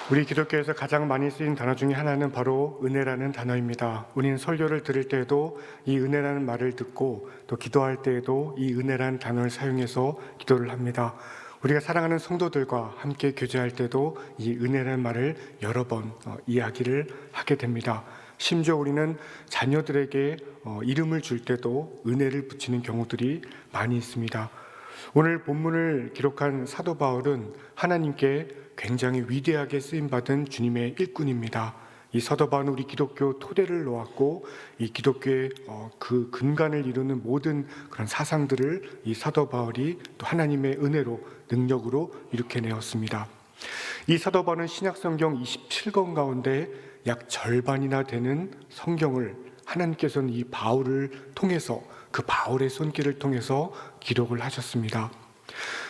우리 기독교에서 가장 많이 쓰인 단어 중에 하나는 바로 은혜라는 단어입니다. 우리는 설교를 들을 때에도 이 은혜라는 말을 듣고 또 기도할 때에도 이 은혜라는 단어를 사용해서 기도를 합니다. 우리가 사랑하는 성도들과 함께 교제할 때도 이 은혜라는 말을 여러 번 이야기를 하게 됩니다. 심지어 우리는 자녀들에게 이름을 줄 때도 은혜를 붙이는 경우들이 많이 있습니다. 오늘 본문을 기록한 사도 바울은 하나님께 굉장히 위대하게 쓰임받은 주님의 일꾼입니다. 이 사도 바울은 우리 기독교 토대를 놓았고 이 기독교의 그 근간을 이루는 모든 그런 사상들을 이 사도 바울이 또 하나님의 은혜로 능력으로 이룩해내었습니다. 이 사도 바울은 신약 성경 27권 가운데 약 절반이나 되는 성경을 하나님께서는 이 바울을 통해서 그 바울의 손길을 통해서 기록을 하셨습니다.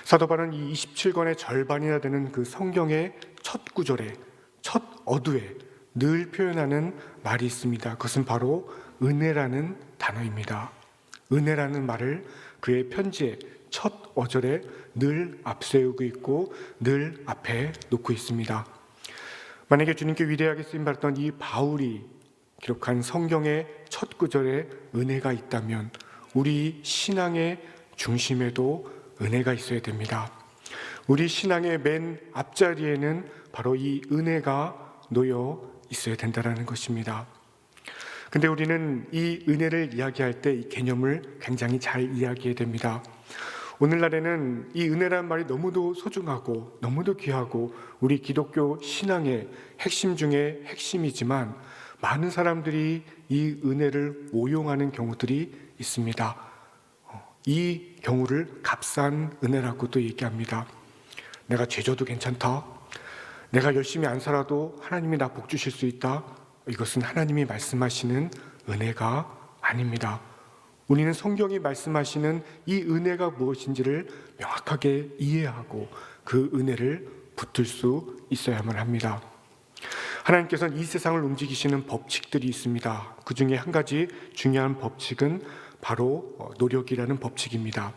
사도 바울은 이 27권의 절반이나 되는 그 성경의 첫 구절에 첫 어두에 늘 표현하는 말이 있습니다. 그것은 바로 은혜라는 단어입니다. 은혜라는 말을 그의 편지의 첫 어절에 늘 앞세우고 있고 늘 앞에 놓고 있습니다. 만약에 주님께 위대하게 쓰임받았던 이 바울이 기록한 성경의 첫 구절에 은혜가 있다면 우리 신앙의 중심에도 은혜가 있어야 됩니다. 우리 신앙의 맨 앞자리에는 바로 이 은혜가 놓여 있어야 된다는 것입니다. 근데 우리는 이 은혜를 이야기할 때 이 개념을 굉장히 잘 이야기해야 됩니다. 오늘날에는 이 은혜라는 말이 너무도 소중하고 너무도 귀하고 우리 기독교 신앙의 핵심 중에 핵심이지만 많은 사람들이 이 은혜를 오용하는 경우들이 있습니다. 이 경우를 값싼 은혜라고도 얘기합니다. 내가 죄져도 괜찮다. 내가 열심히 안 살아도 하나님이 나 복 주실 수 있다. 이것은 하나님이 말씀하시는 은혜가 아닙니다. 우리는 성경이 말씀하시는 이 은혜가 무엇인지를 명확하게 이해하고 그 은혜를 붙들 수 있어야만 합니다. 하나님께서는 이 세상을 움직이시는 법칙들이 있습니다. 그 중에 한 가지 중요한 법칙은 바로 노력이라는 법칙입니다.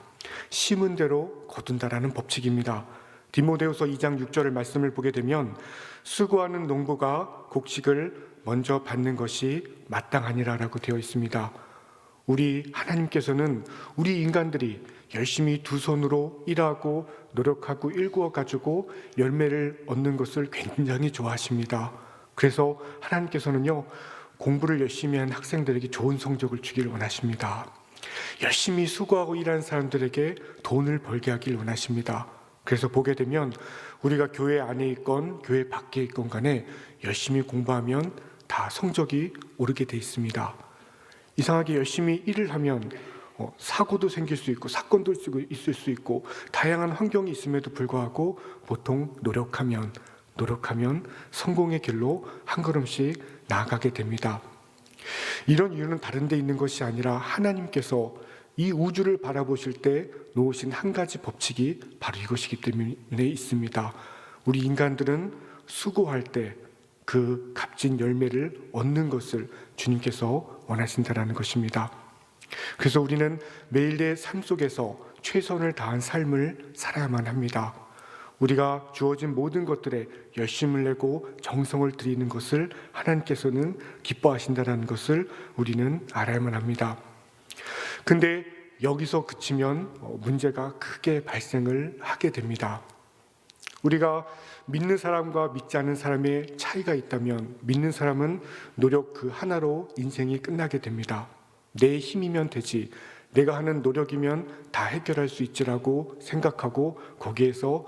심은 대로 거둔다라는 법칙입니다. 디모데후서 2장 6절의 말씀을 보게 되면 수고하는 농부가 곡식을 먼저 받는 것이 마땅하니라라고 되어 있습니다. 우리 하나님께서는 우리 인간들이 열심히 두 손으로 일하고 노력하고 일구어 가지고 열매를 얻는 것을 굉장히 좋아하십니다. 그래서 하나님께서는요, 공부를 열심히 한 학생들에게 좋은 성적을 주기를 원하십니다. 열심히 수고하고 일하는 사람들에게 돈을 벌게 하길 원하십니다. 그래서 보게 되면 우리가 교회 안에 있건 교회 밖에 있건 간에 열심히 공부하면 다 성적이 오르게 돼 있습니다. 이상하게 열심히 일을 하면 사고도 생길 수 있고 사건도 있을 수 있고 다양한 환경이 있음에도 불구하고 보통 노력하면 성공의 길로 한 걸음씩 나아가게 됩니다. 이런 이유는 다른 데 있는 것이 아니라 하나님께서 이 우주를 바라보실 때 놓으신 한 가지 법칙이 바로 이것이기 때문에 있습니다. 우리 인간들은 수고할 때 그 값진 열매를 얻는 것을 주님께서 원하신다는 것입니다. 그래서 우리는 매일의 삶 속에서 최선을 다한 삶을 살아야만 합니다. 우리가 주어진 모든 것들에 열심을 내고 정성을 들이는 것을 하나님께서는 기뻐하신다는 것을 우리는 알아야만 합니다. 근데 여기서 그치면 문제가 크게 발생을 하게 됩니다. 우리가 믿는 사람과 믿지 않는 사람의 차이가 있다면 믿는 사람은 노력 그 하나로 인생이 끝나게 됩니다. 내 힘이면 되지, 내가 하는 노력이면 다 해결할 수 있지라고 생각하고 거기에서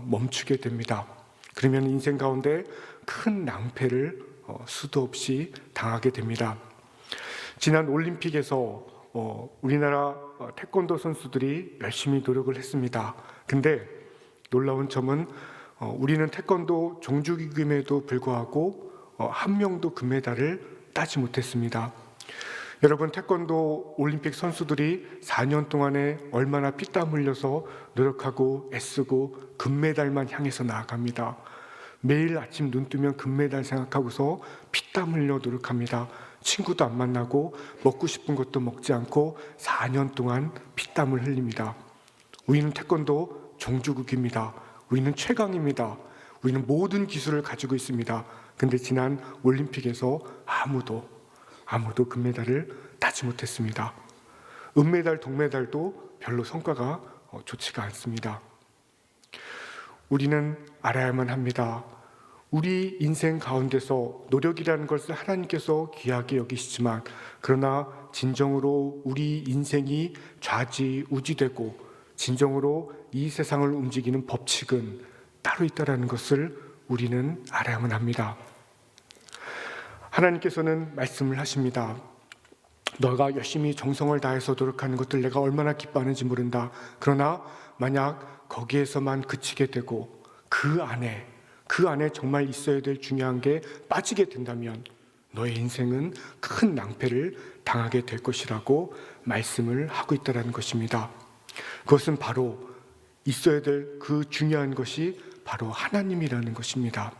멈추게 됩니다. 그러면 인생 가운데 큰 낭패를 수도 없이 당하게 됩니다. 지난 올림픽에서 우리나라 태권도 선수들이 열심히 노력을 했습니다. 근데 놀라운 점은 우리는 태권도 종주기금에도 불구하고 한 명도 금메달을 따지 못했습니다. 여러분, 태권도 올림픽 선수들이 4년 동안에 얼마나 피땀 흘려서 노력하고 애쓰고 금메달만 향해서 나아갑니다. 매일 아침 눈 뜨면 금메달 생각하고서 피땀 흘려 노력합니다. 친구도 안 만나고 먹고 싶은 것도 먹지 않고 4년 동안 피땀을 흘립니다. 우리는 태권도 종주국입니다. 우리는 최강입니다. 우리는 모든 기술을 가지고 있습니다. 근데 지난 올림픽에서 아무도 금메달을 따지 못했습니다. 은메달, 동메달도 별로 성과가 좋지가 않습니다. 우리는 알아야만 합니다. 우리 인생 가운데서 노력이라는 것을 하나님께서 귀하게 여기시지만, 그러나 진정으로 우리 인생이 좌지우지되고 진정으로 이 세상을 움직이는 법칙은 따로 있다는 것을 우리는 알아야만 합니다. 하나님께서는 말씀을 하십니다. 너가 열심히 정성을 다해서 노력하는 것들 내가 얼마나 기뻐하는지 모른다. 그러나 만약 거기에서만 그치게 되고 그 안에 정말 있어야 될 중요한 게 빠지게 된다면 너의 인생은 큰 낭패를 당하게 될 것이라고 말씀을 하고 있다는 것입니다. 그것은 바로 있어야 될 그 중요한 것이 바로 하나님이라는 것입니다.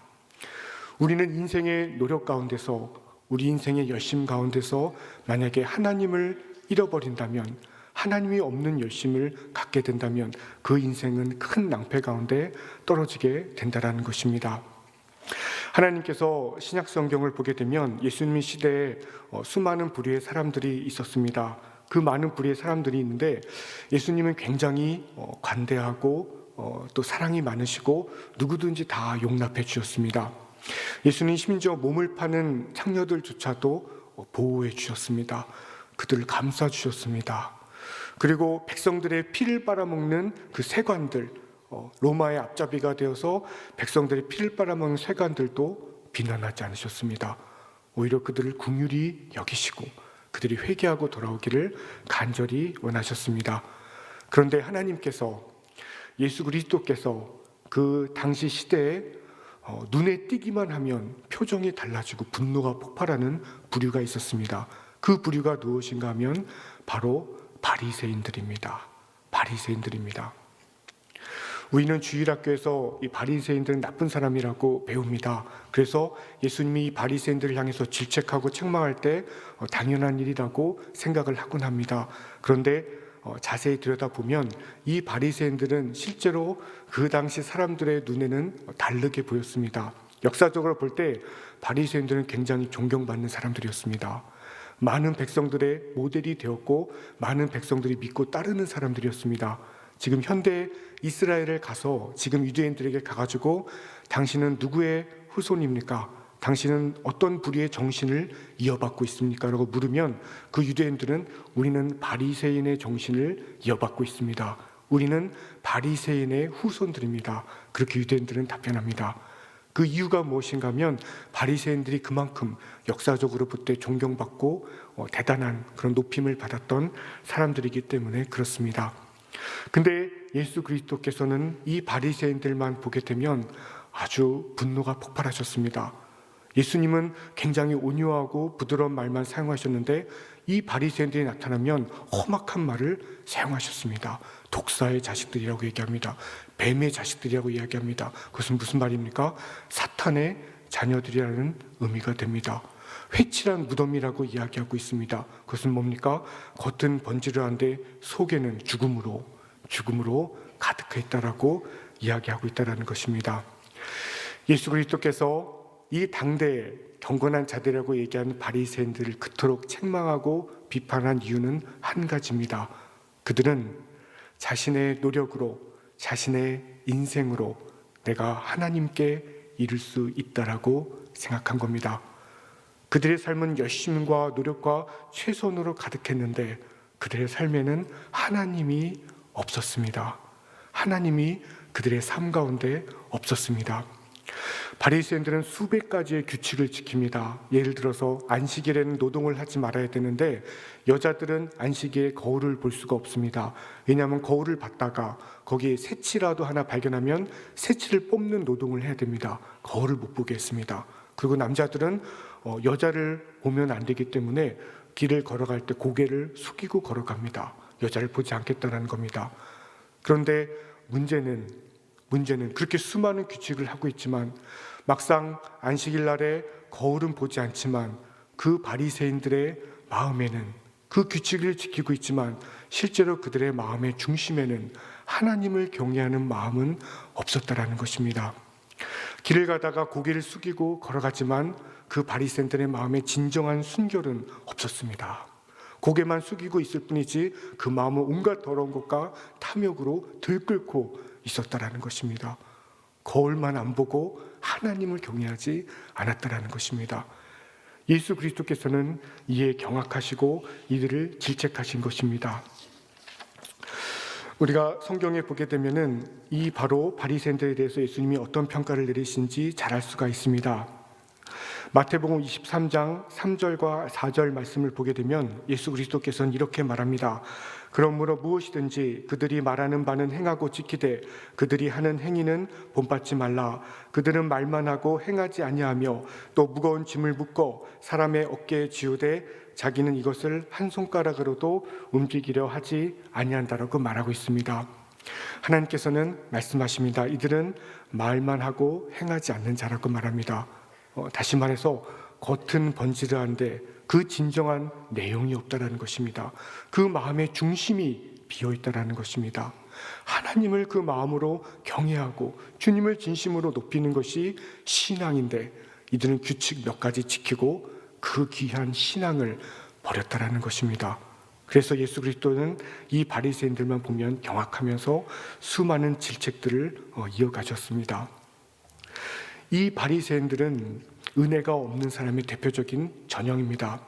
우리는 인생의 노력 가운데서, 우리 인생의 열심 가운데서 만약에 하나님을 잃어버린다면, 하나님이 없는 열심을 갖게 된다면 그 인생은 큰 낭패 가운데 떨어지게 된다는 것입니다. 하나님께서 신약 성경을 보게 되면 예수님 시대에 수많은 부류의 사람들이 있었습니다. 그 많은 부류의 사람들이 있는데 예수님은 굉장히 관대하고 또 사랑이 많으시고 누구든지 다 용납해 주셨습니다. 예수님 심지어 몸을 파는 창녀들조차도 보호해 주셨습니다. 그들을 감싸 주셨습니다. 그리고 백성들의 피를 빨아먹는 그 세관들, 로마의 앞잡이가 되어서 백성들의 피를 빨아먹는 세관들도 비난하지 않으셨습니다. 오히려 그들을 긍휼히 여기시고 그들이 회개하고 돌아오기를 간절히 원하셨습니다. 그런데 하나님께서, 예수 그리스도께서 그 당시 시대에 눈에 띄기만 하면 표정이 달라지고 분노가 폭발하는 부류가 있었습니다. 그 부류가 무엇인가 하면 바로 바리새인들입니다. 우리는 주일학교에서 이 바리새인들은 나쁜 사람이라고 배웁니다. 그래서 예수님이 이 바리새인들을 향해서 질책하고 책망할 때 당연한 일이라고 생각을 하곤 합니다. 그런데 자세히 들여다보면 이 바리새인들은 실제로 그 당시 사람들의 눈에는 다르게 보였습니다. 역사적으로 볼 때 바리새인들은 굉장히 존경받는 사람들이었습니다. 많은 백성들의 모델이 되었고 많은 백성들이 믿고 따르는 사람들이었습니다. 지금 현대 이스라엘을 가서 지금 유대인들에게 가가지고 당신은 누구의 후손입니까? 당신은 어떤 부류의 정신을 이어받고 있습니까? 라고 물으면 그 유대인들은 우리는 바리새인의 정신을 이어받고 있습니다. 우리는 바리새인의 후손들입니다. 그렇게 유대인들은 답변합니다. 그 이유가 무엇인가 하면 바리새인들이 그만큼 역사적으로 그때 존경받고 대단한 그런 높임을 받았던 사람들이기 때문에 그렇습니다. 근데 예수 그리스도께서는 이 바리새인들만 보게 되면 아주 분노가 폭발하셨습니다. 예수님은 굉장히 온유하고 부드러운 말만 사용하셨는데 이 바리새인들이 나타나면 험악한 말을 사용하셨습니다. 독사의 자식들이라고 얘기합니다. 뱀의 자식들이라고 이야기합니다. 그것은 무슨 말입니까? 사탄의 자녀들이라는 의미가 됩니다. 회칠한 무덤이라고 이야기하고 있습니다. 그것은 뭡니까? 겉은 번지르한데 속에는 죽음으로 가득해 있다라고 이야기하고 있다는 것입니다. 예수 그리스도께서 이 당대의 경건한 자들이라고 얘기하는 바리새인들을 그토록 책망하고 비판한 이유는 한 가지입니다. 그들은 자신의 노력으로, 자신의 인생으로 내가 하나님께 이룰 수 있다라고 생각한 겁니다. 그들의 삶은 열심과 노력과 최선으로 가득했는데 그들의 삶에는 하나님이 없었습니다. 하나님이 그들의 삶 가운데 없었습니다. 바리새인들은 수백 가지의 규칙을 지킵니다. 예를 들어서 안식일에는 노동을 하지 말아야 되는데 여자들은 안식일에 거울을 볼 수가 없습니다. 왜냐하면 거울을 봤다가 거기에 새치라도 하나 발견하면 새치를 뽑는 노동을 해야 됩니다. 거울을 못 보게 했습니다. 그리고 남자들은 여자를 보면 안 되기 때문에 길을 걸어갈 때 고개를 숙이고 걸어갑니다. 여자를 보지 않겠다는 겁니다. 그런데 문제는 그렇게 수많은 규칙을 하고 있지만 막상 안식일 날에 거울은 보지 않지만 그 바리새인들의 마음에는 그 규칙을 지키고 있지만 실제로 그들의 마음의 중심에는 하나님을 경외하는 마음은 없었다라는 것입니다. 길을 가다가 고개를 숙이고 걸어갔지만 그 바리새인들의 마음에 진정한 순결은 없었습니다. 고개만 숙이고 있을 뿐이지 그 마음은 온갖 더러운 것과 탐욕으로 들끓고 있었다라는 것입니다. 거울만 안 보고 하나님을 경외하지 않았다라는 것입니다. 예수 그리스도께서는 이에 경악하시고 이들을 질책하신 것입니다. 우리가 성경에 보게 되면은 이 바로 바리새인들에 대해서 예수님이 어떤 평가를 내리신지 잘 알 수가 있습니다. 마태복음 23장 3절과 4절 말씀을 보게 되면 예수 그리스도께서는 이렇게 말합니다. 그러므로 무엇이든지 그들이 말하는 바는 행하고 지키되 그들이 하는 행위는 본받지 말라. 그들은 말만 하고 행하지 아니하며 또 무거운 짐을 묶어 사람의 어깨에 지우되 자기는 이것을 한 손가락으로도 움직이려 하지 아니한다라고 말하고 있습니다. 하나님께서는 말씀하십니다. 이들은 말만 하고 행하지 않는 자라고 말합니다. 다시 말해서 겉은 번지르한데 그 진정한 내용이 없다라는 것입니다. 그 마음의 중심이 비어있다라는 것입니다. 하나님을 그 마음으로 경외하고 주님을 진심으로 높이는 것이 신앙인데 이들은 규칙 몇 가지 지키고 그 귀한 신앙을 버렸다라는 것입니다. 그래서 예수 그리스도는 이 바리새인들만 보면 경악하면서 수많은 질책들을 이어가셨습니다. 이 바리새인들은 은혜가 없는 사람의 대표적인 전형입니다.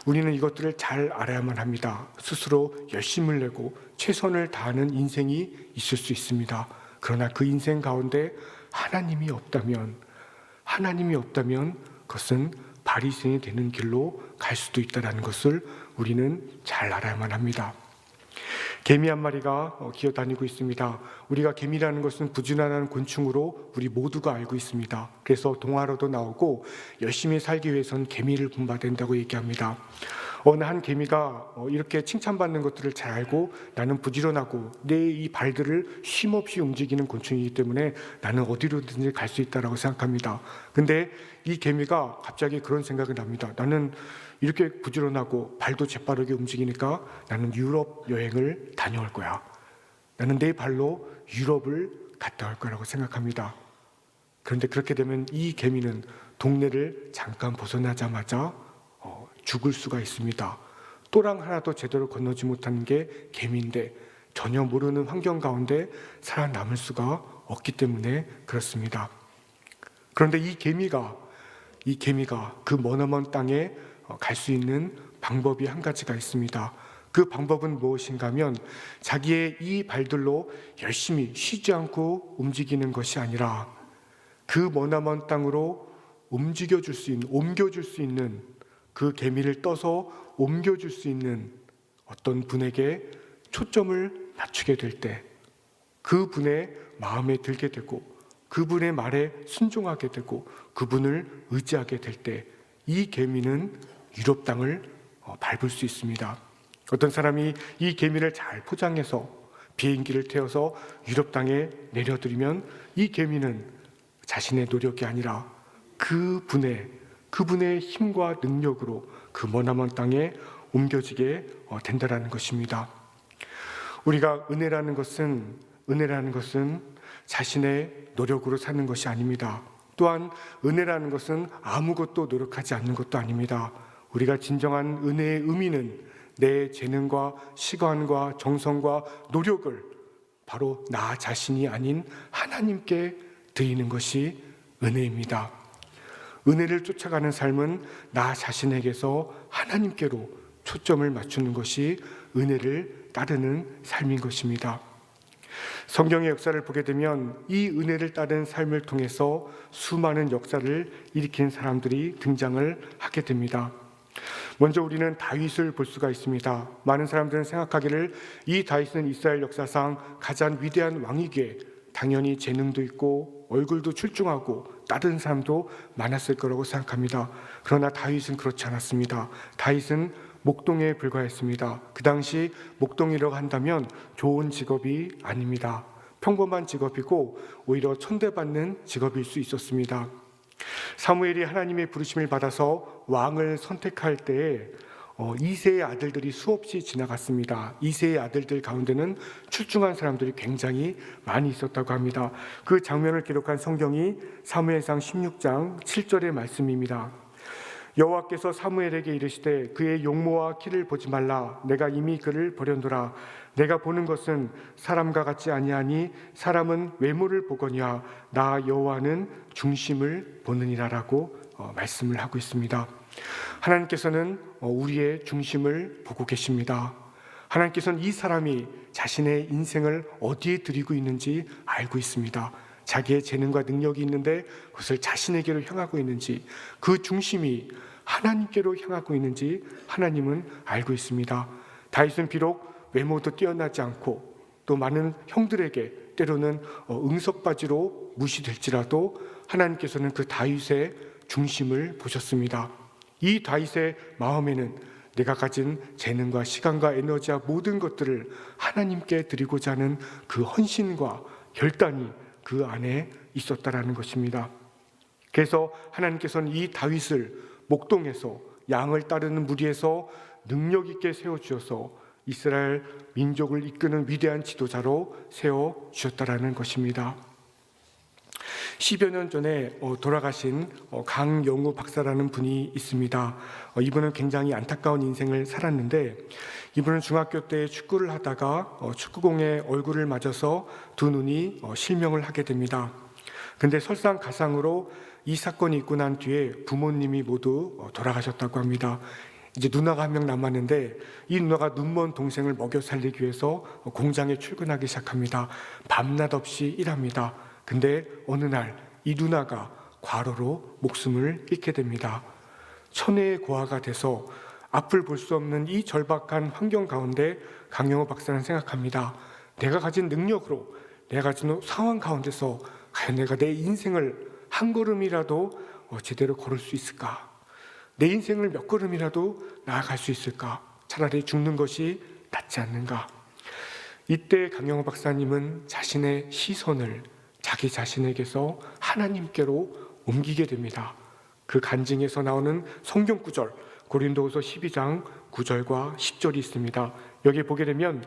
우리는 이것들을 잘 알아야만 합니다. 스스로 열심을 내고 최선을 다하는 인생이 있을 수 있습니다. 그러나 그 인생 가운데 하나님이 없다면 그것은 바리새인이 되는 길로 갈 수도 있다는 것을 우리는 잘 알아야만 합니다. 개미 한 마리가 기어다니고 있습니다. 우리가 개미라는 것은 부지런한 곤충으로 우리 모두가 알고 있습니다. 그래서 동화로도 나오고 열심히 살기 위해서는 개미를 본받아야 된다고 얘기합니다. 어느 한 개미가 이렇게 칭찬받는 것들을 잘 알고 나는 부지런하고 내 이 발들을 쉼없이 움직이는 곤충이기 때문에 나는 어디로든지 갈 수 있다고 생각합니다. 근데 이 개미가 갑자기 그런 생각이 납니다. 나는 이렇게 부지런하고 발도 재빠르게 움직이니까 나는 유럽 여행을 다녀올 거야. 나는 내 발로 유럽을 갔다 올 거라고 생각합니다. 그런데 그렇게 되면 이 개미는 동네를 잠깐 벗어나자마자 죽을 수가 있습니다. 또랑 하나도 제대로 건너지 못하는 게 개미인데 전혀 모르는 환경 가운데 살아남을 수가 없기 때문에 그렇습니다. 그런데 이 개미가 그 머나먼 땅에 갈 수 있는 방법이 한 가지가 있습니다. 그 방법은 무엇인가 하면 자기의 이 발들로 열심히 쉬지 않고 움직이는 것이 아니라 그 머나먼 땅으로 옮겨줄 수 있는 그 개미를 떠서 옮겨줄 수 있는 어떤 분에게 초점을 맞추게 될 때 그분의 마음에 들게 되고 그분의 말에 순종하게 되고 그분을 의지하게 될 때 이 개미는 유럽 땅을 밟을 수 있습니다. 어떤 사람이 이 개미를 잘 포장해서 비행기를 태워서 유럽 땅에 내려드리면 이 개미는 자신의 노력이 아니라 그분의 힘과 능력으로 그 머나먼 땅에 옮겨지게 된다라는 것입니다. 우리가 은혜라는 것은 자신의 노력으로 사는 것이 아닙니다. 또한 은혜라는 것은 아무것도 노력하지 않는 것도 아닙니다. 우리가 진정한 은혜의 의미는 내 재능과 시간과 정성과 노력을 바로 나 자신이 아닌 하나님께 드리는 것이 은혜입니다. 은혜를 쫓아가는 삶은 나 자신에게서 하나님께로 초점을 맞추는 것이 은혜를 따르는 삶인 것입니다. 성경의 역사를 보게 되면 이 은혜를 따른 삶을 통해서 수많은 역사를 일으킨 사람들이 등장을 하게 됩니다. 먼저 우리는 다윗을 볼 수가 있습니다. 많은 사람들은 생각하기를 이 다윗은 이스라엘 역사상 가장 위대한 왕이기에 당연히 재능도 있고 얼굴도 출중하고 다른 사람도 많았을 거라고 생각합니다. 그러나 다윗은 그렇지 않았습니다. 다윗은 목동에 불과했습니다. 그 당시 목동이라고 한다면 좋은 직업이 아닙니다. 평범한 직업이고 오히려 천대받는 직업일 수 있었습니다. 사무엘이 하나님의 부르심을 받아서 왕을 선택할 때에 이세의 아들들이 수없이 지나갔습니다. 이세의 아들들 가운데는 출중한 사람들이 굉장히 많이 있었다고 합니다. 그 장면을 기록한 성경이 사무엘상 16장 7절의 말씀입니다. 여호와께서 사무엘에게 이르시되 그의 용모와 키를 보지 말라. 내가 이미 그를 버렸노라. 내가 보는 것은 사람과 같지 아니하니 사람은 외모를 보거니와 나 여호와는 중심을 보느니라라고 말씀을 하고 있습니다. 하나님께서는 우리의 중심을 보고 계십니다. 하나님께서는 이 사람이 자신의 인생을 어디에 드리고 있는지 알고 있습니다. 자기의 재능과 능력이 있는데 그것을 자신에게로 향하고 있는지, 그 중심이 하나님께로 향하고 있는지 하나님은 알고 있습니다. 다윗은 비록 외모도 뛰어나지 않고 또 많은 형들에게 때로는 응석바지로 무시될지라도 하나님께서는 그 다윗의 중심을 보셨습니다. 이 다윗의 마음에는 내가 가진 재능과 시간과 에너지와 모든 것들을 하나님께 드리고자 하는 그 헌신과 결단이 그 안에 있었다라는 것입니다. 그래서 하나님께서는 이 다윗을 목동에서 양을 따르는 무리에서 능력 있게 세워주셔서 이스라엘 민족을 이끄는 위대한 지도자로 세워주셨다라는 것입니다. 10여 년 전에 돌아가신 강영우 박사라는 분이 있습니다. 이분은 굉장히 안타까운 인생을 살았는데, 이분은 중학교 때 축구를 하다가 축구공에 얼굴을 맞아서 두 눈이 실명을 하게 됩니다. 근데 설상가상으로 이 사건이 있고 난 뒤에 부모님이 모두 돌아가셨다고 합니다. 이제 누나가 한 명 남았는데 이 누나가 눈먼 동생을 먹여 살리기 위해서 공장에 출근하기 시작합니다. 밤낮 없이 일합니다. 근데 어느 날 이 누나가 과로로 목숨을 잃게 됩니다. 천혜의 고아가 돼서 앞을 볼 수 없는 이 절박한 환경 가운데 강영호 박사는 생각합니다. 내가 가진 능력으로, 내가 가진 상황 가운데서 과연 내가 내 인생을 한 걸음이라도 제대로 걸을 수 있을까? 내 인생을 몇 걸음이라도 나아갈 수 있을까? 차라리 죽는 것이 낫지 않는가? 이때 강영호 박사님은 자신의 시선을 자기 자신에게서 하나님께로 옮기게 됩니다. 그 간증에서 나오는 성경 구절, 고린도후서 12장 9절과 10절이 있습니다. 여기 보게 되면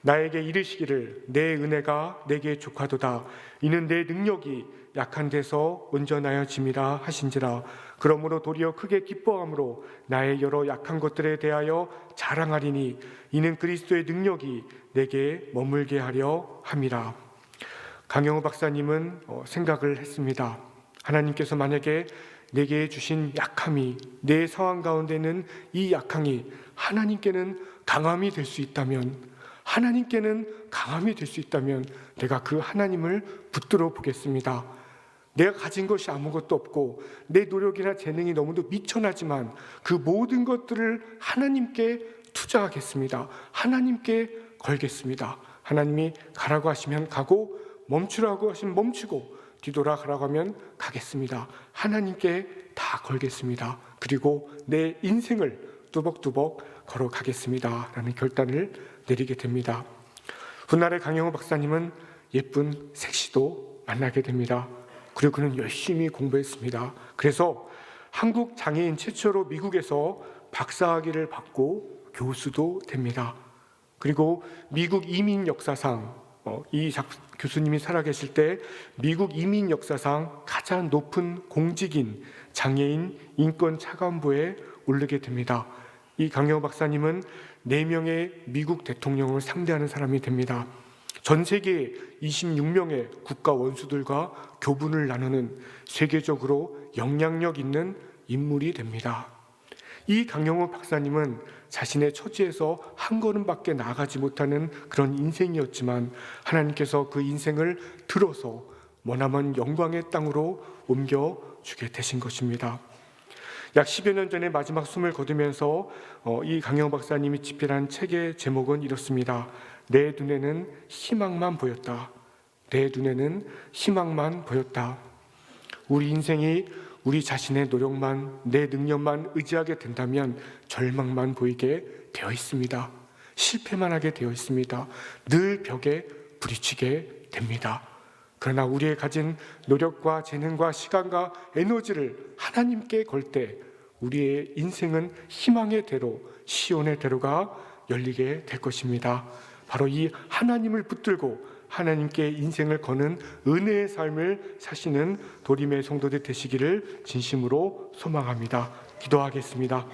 나에게 이르시기를 내 은혜가 내게 족하도다. 이는 내 능력이 약한 데서 온전하여짐이라 하신지라. 그러므로 도리어 크게 기뻐함으로 나의 여러 약한 것들에 대하여 자랑하리니 이는 그리스도의 능력이 내게 머물게 하려 함이라. 강영우 박사님은 생각을 했습니다. 하나님께서 만약에 내게 주신 약함이, 내 상황 가운데는 이 약함이 하나님께는 강함이 될 수 있다면, 하나님께는 강함이 될 수 있다면 내가 그 하나님을 붙들어 보겠습니다. 내가 가진 것이 아무것도 없고 내 노력이나 재능이 너무도 미천하지만 그 모든 것들을 하나님께 투자하겠습니다. 하나님께 걸겠습니다. 하나님이 가라고 하시면 가고, 멈추라고 하시면 멈추고, 뒤돌아가라고 하면 가겠습니다. 하나님께 다 걸겠습니다. 그리고 내 인생을 뚜벅뚜벅 걸어가겠습니다 라는 결단을 내리게 됩니다. 훗날에 강영호 박사님은 예쁜 색시도 만나게 됩니다. 그리고 그는 열심히 공부했습니다. 그래서 한국 장애인 최초로 미국에서 박사학위를 받고 교수도 됩니다. 그리고 미국 이민 역사상, 이 교수님이 살아계실 때 미국 이민 역사상 가장 높은 공직인 장애인 인권 차관보에 오르게 됩니다. 이 강영호 박사님은 4명의 미국 대통령을 상대하는 사람이 됩니다. 전 세계 26명의 국가 원수들과 교분을 나누는 세계적으로 영향력 있는 인물이 됩니다. 이 강영호 박사님은 자신의 처지에서 한 걸음밖에 나아가지 못하는 그런 인생이었지만 하나님께서 그 인생을 들어서 머나먼 영광의 땅으로 옮겨주게 되신 것입니다. 약 10여 년 전에 마지막 숨을 거두면서 이 강영호 박사님이 집필한 책의 제목은 이렇습니다. 내 눈에는 희망만 보였다. 내 눈에는 희망만 보였다. 우리 인생이 우리 자신의 노력만, 내 능력만 의지하게 된다면 절망만 보이게 되어 있습니다. 실패만 하게 되어 있습니다. 늘 벽에 부딪히게 됩니다. 그러나 우리의 가진 노력과 재능과 시간과 에너지를 하나님께 걸 때 우리의 인생은 희망의 대로, 시온의 대로가 열리게 될 것입니다. 바로 이 하나님을 붙들고 하나님께 인생을 거는 은혜의 삶을 사시는 도림의 성도들 되시기를 진심으로 소망합니다. 기도하겠습니다.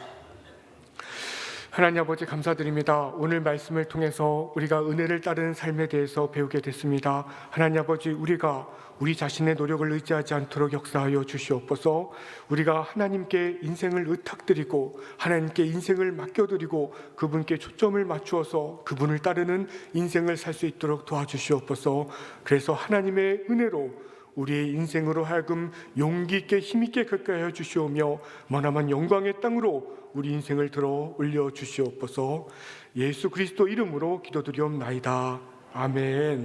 하나님 아버지 감사드립니다. 오늘 말씀을 통해서 우리가 은혜를 따르는 삶에 대해서 배우게 됐습니다. 하나님 아버지, 우리가 우리 자신의 노력을 의지하지 않도록 역사하여 주시옵소서. 우리가 하나님께 인생을 의탁드리고 하나님께 인생을 맡겨드리고 그분께 초점을 맞추어서 그분을 따르는 인생을 살 수 있도록 도와주시옵소서. 그래서 하나님의 은혜로 우리의 인생으로 하여금 용기 있게 힘 있게 가까이 주시오며 머나먼 영광의 땅으로 우리 인생을 들어 올려 주시옵소서. 예수 그리스도 이름으로 기도드리옵나이다. 아멘.